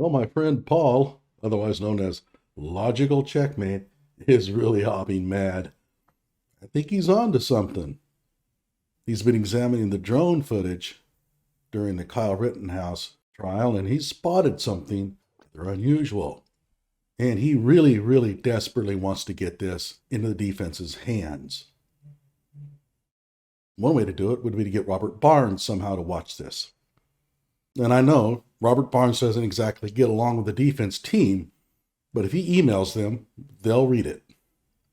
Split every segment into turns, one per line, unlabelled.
Well, my friend Paul, otherwise known as Logical Checkmate, is really hopping mad. I think he's on to something. He's been examining the drone footage during the Kyle Rittenhouse trial, and he's spotted something rather unusual. And he really, really desperately wants to get this into the defense's hands. One way to do it would be to get Robert Barnes somehow to watch this. And I know Robert Barnes doesn't exactly get along with the defense team, but if he emails them, they'll read it.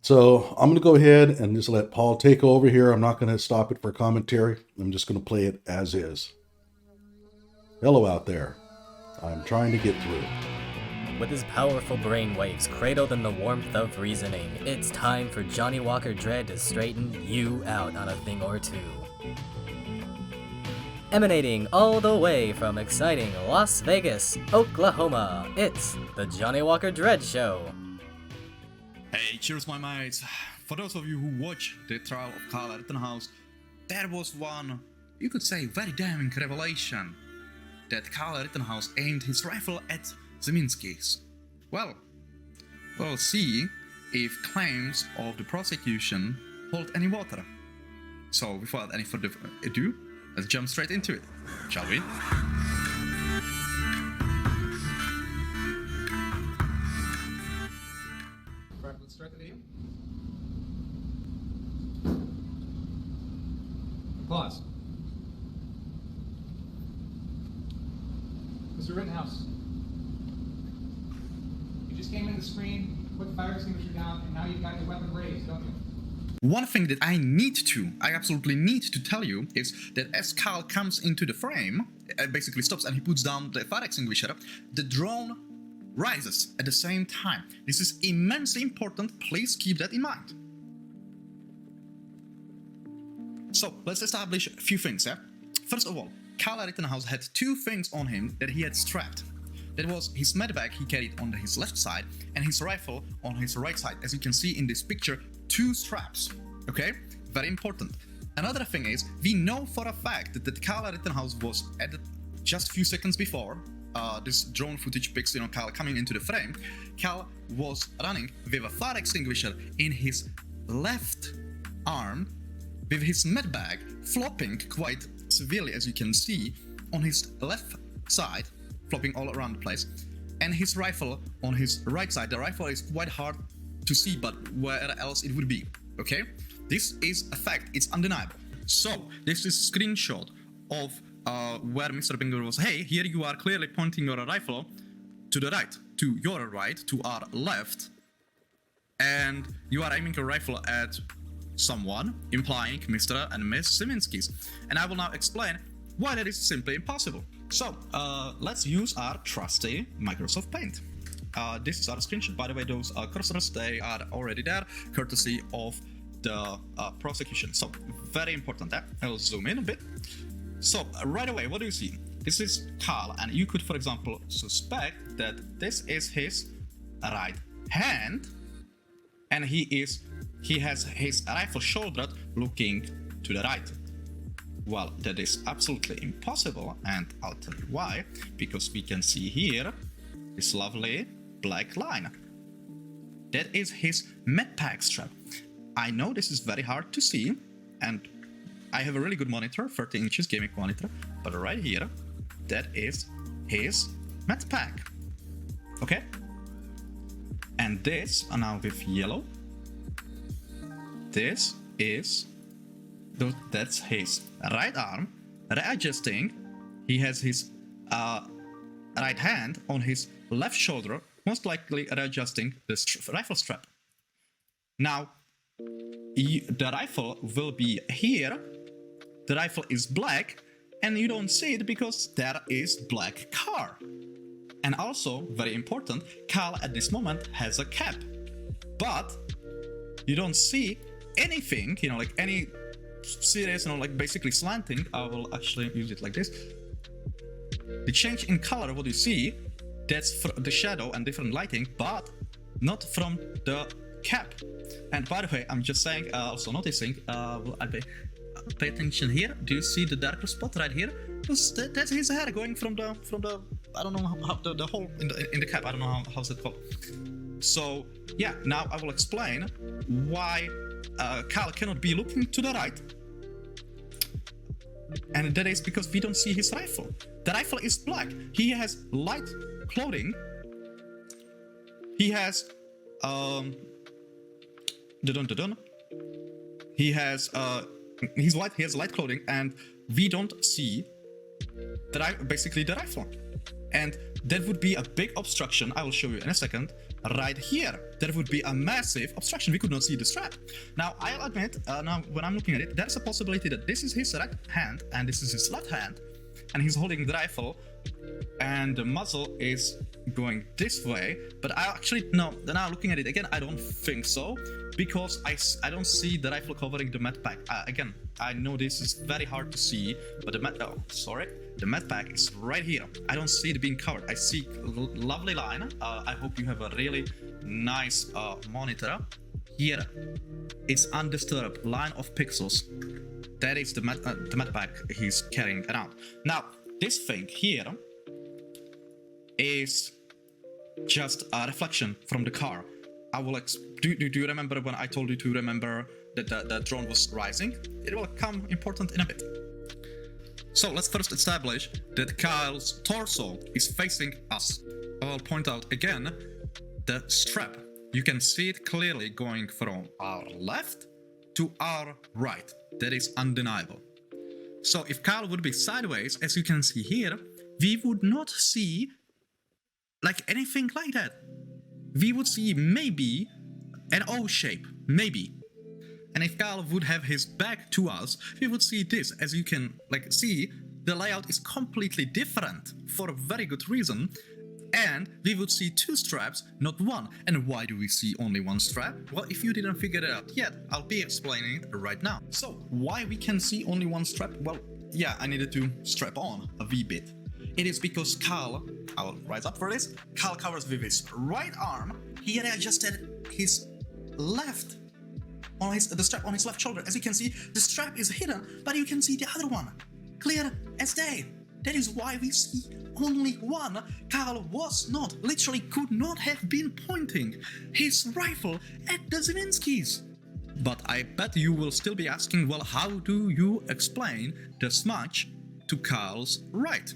So I'm going to go ahead and just let Paul take over here. I'm not going to stop it for commentary. I'm just going to play it as is. Hello out there. I'm trying to get through.
With his powerful brainwaves cradled in the warmth of reasoning, it's time for Johnny Walker Dredd to straighten you out on a thing or two. Emanating all the way from exciting Las Vegas, Oklahoma, it's the Johnny Walker Dredd Show.
Hey, cheers my mates. For those of you who watch the trial of Kyle Rittenhouse, there was one, you could say, very damning revelation. That Kyle Rittenhouse aimed his rifle at Ziminski's. Well, we'll see if claims of the prosecution hold any water. So without any further ado, let's jump straight into it, shall we?
Right, let's start the video. Pause. Mr. Rittenhouse, you just came in the screen, put the fire extinguisher down, and now you've got your weapon raised, don't you?
One thing that I absolutely need to tell you is that as Kyle comes into the frame, basically stops and he puts down the fire extinguisher, the drone rises at the same time. This is immensely important, please keep that in mind. So, let's establish a few things, yeah? First of all, Kyle Rittenhouse had two things on him that he had strapped. That was his medbag he carried on his left side and his rifle on his right side. As you can see in this picture, two straps, okay? Very important. Another thing is, we know for a fact that Kyle Rittenhouse was at just a few seconds before this drone footage picks, Kyle coming into the frame. Kyle was running with a fire extinguisher in his left arm, with his medbag flopping quite severely, as you can see, on his left side, flopping all around the place, and his rifle on his right side. The rifle is quite hard to see, but where else it would be, okay? This is a fact, it's undeniable. So, this is a screenshot of where Mr. Binger was, hey, here you are clearly pointing your rifle to the right, to your right, to our left, and you are aiming your rifle at someone, implying Mr. and Miss Ziminski's. And I will now explain why that is simply impossible. So, let's use our trusty Microsoft Paint. This is our screenshot. By the way, those cursors, they are already there, courtesy of the prosecution. So, very important. I'll zoom in a bit. So, right away, what do you see? This is Kyle, and you could, for example, suspect that this is his right hand, and he has his rifle shouldered looking to the right. Well, that is absolutely impossible, and I'll tell you why. Because we can see here this lovely black line. That is his medpack strap. I know this is very hard to see, and I have a really good monitor, 30 inches gaming monitor, but right here, that is his medpack. Okay? And this, now with yellow, this is, that's his right arm readjusting. He has his right hand on his left shoulder, most likely readjusting the rifle strap. Now, the rifle will be here. The rifle is black, and you don't see it because there is black car. And also, very important, Kyle at this moment has a cap, but you don't see anything, like any serious, like basically slanting. I will actually use it like this. The change in color, what you see, that's the shadow and different lighting, but not from the cap. And by the way, I'm just saying, also noticing, pay attention here. Do you see the darker spot right here? That's his hair going from the I don't know how the hole in the cap. I don't know how's it called. So yeah, now I will explain why Kyle cannot be looking to the right, and that is because we don't see his rifle. The rifle is black. He has light clothing. He has He has he's white. He has light clothing, and we don't see basically the rifle. And that would be a big obstruction. I will show you in a second. Right here, there would be a massive obstruction. We could not see the strap. Now, I'll admit, now when I'm looking at it, there's a possibility that this is his right hand and this is his left hand, and he's holding the rifle, and the muzzle is going this way. But I actually, no, now looking at it again, I don't think so, because I don't see the rifle covering the med pack. Again, I know this is very hard to see, but the med pack is right here. I don't see it being covered. I see a lovely line. I hope you have a really nice monitor. Here, it's undisturbed line of pixels. That is the med pack he's carrying around. Now, this thing here is just a reflection from the car. I will do you remember when I told you to remember that the drone was rising? It will come important in a bit. So let's first establish that Kyle's torso is facing us. I will point out again the strap. You can see it clearly going from our left to our right. That is undeniable. So if Kyle would be sideways, as you can see here, we would not see like anything like that. We would see maybe an O shape, maybe. And if Kyle would have his back to us, we would see this. As you can see, the layout is completely different for a very good reason. And we would see two straps, not one. And why do we see only one strap? Well, if you didn't figure it out yet, I'll be explaining it right now. So, why we can see only one strap? Well, yeah, I needed to strap on a wee bit. It is because Kyle, I will rise up for this, Kyle covers with his right arm. He adjusted his left, the strap on his left shoulder. As you can see, the strap is hidden, but you can see the other one, clear as day. That is why we see only one. Kyle literally could not have been pointing his rifle at the Ziminskis. But I bet you will still be asking, well, how do you explain the smudge to Kyle's right?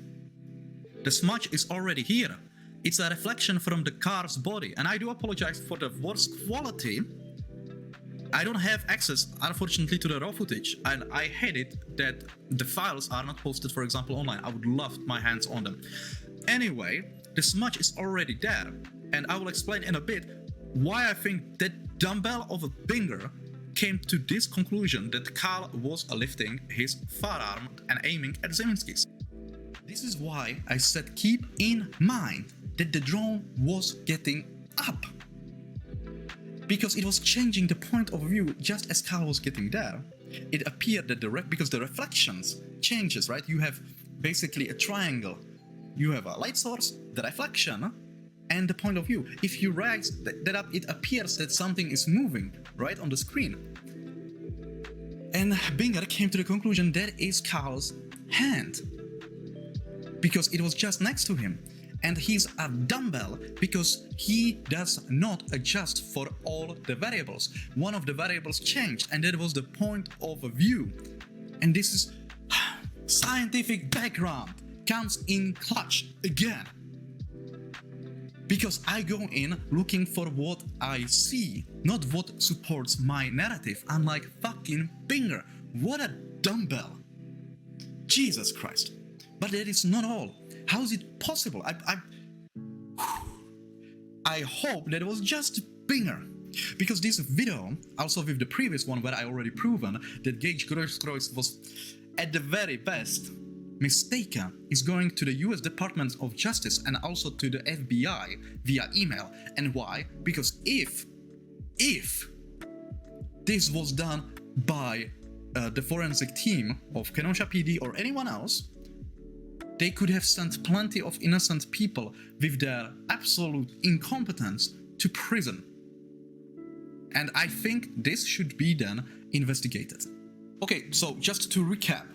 The smudge is already here. It's a reflection from the car's body, and I do apologize for the worse quality. I don't have access, unfortunately, to the raw footage, and I hate it that the files are not posted, for example, online. I would love my hands on them. Anyway, the smudge is already there, and I will explain in a bit why I think that dumbbell of a Binger came to this conclusion that Kyle was lifting his firearm and aiming at Ziminski's. This is why I said keep in mind that the drone was getting up, because it was changing the point of view just as Kyle was getting there. It appeared that because the reflections changes, right? You have basically a triangle. You have a light source, the reflection, and the point of view. If you raise that up, it appears that something is moving right on the screen. And Binger came to the conclusion that is Kyle's hand, because it was just next to him. And he's a dumbbell because he does not adjust for all the variables. One of the variables changed, and that was the point of view. And this is scientific background comes in clutch again. Because I go in looking for what I see, not what supports my narrative, unlike fucking Binger. What a dumbbell. Jesus Christ. But that is not all. How is it possible? I hope that it was just Binger. Because this video, also with the previous one where I already proven that Gage Grosskreutz was at the very best mistaken, is going to the US Department of Justice and also to the FBI via email. And why? Because if this was done by the forensic team of Kenosha PD or anyone else, they could have sent plenty of innocent people with their absolute incompetence to prison. And I think this should be then investigated. Okay, so just to recap,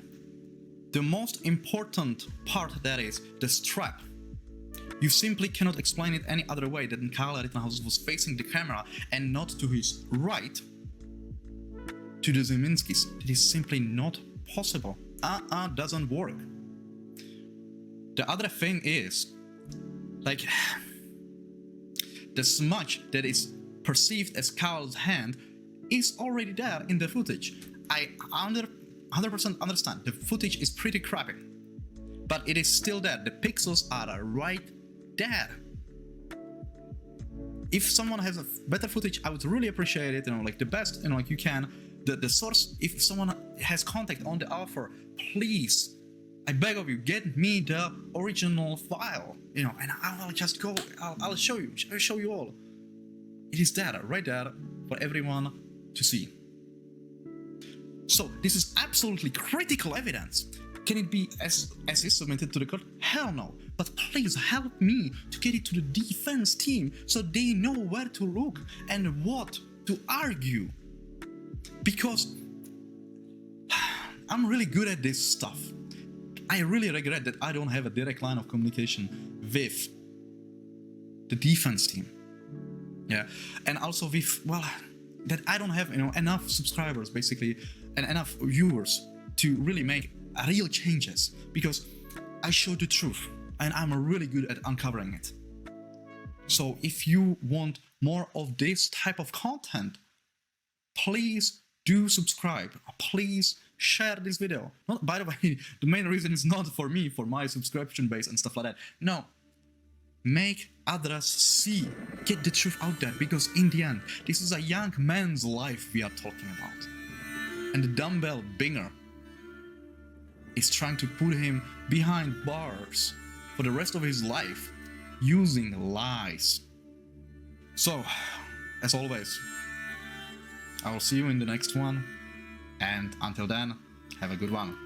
the most important part, that is the strap. You simply cannot explain it any other way than Kyle Rittenhouse was facing the camera and not to his right to the Ziminskis. It is simply not possible. Doesn't work. The other thing is, like, the smudge that is perceived as Kyle's hand is already there in the footage. I 100% understand the footage is pretty crappy, but it is still there. The pixels are right there. If someone has a better footage, I would really appreciate it. Like the best, like you can. The source, if someone has contact on the offer, please, I beg of you, get me the original file, and I'll just go, I'll show you all. It is there, right there, for everyone to see. So this is absolutely critical evidence. Can it be as is submitted to the court? Hell no. But please help me to get it to the defense team so they know where to look and what to argue. Because I'm really good at this stuff. I really regret that I don't have a direct line of communication with the defense team. Yeah, and also with, that I don't have enough subscribers basically and enough viewers to really make real changes, because I show the truth and I'm really good at uncovering it. So if you want more of this type of content, please do subscribe. Please share this video. By the way, the main reason is not for me, for my subscription base and stuff like that. No, make others see, get the truth out there, because in the end, this is a young man's life we are talking about. And the dumbbell Binger is trying to put him behind bars for the rest of his life using lies. So, as always, I will see you in the next one, and until then, have a good one.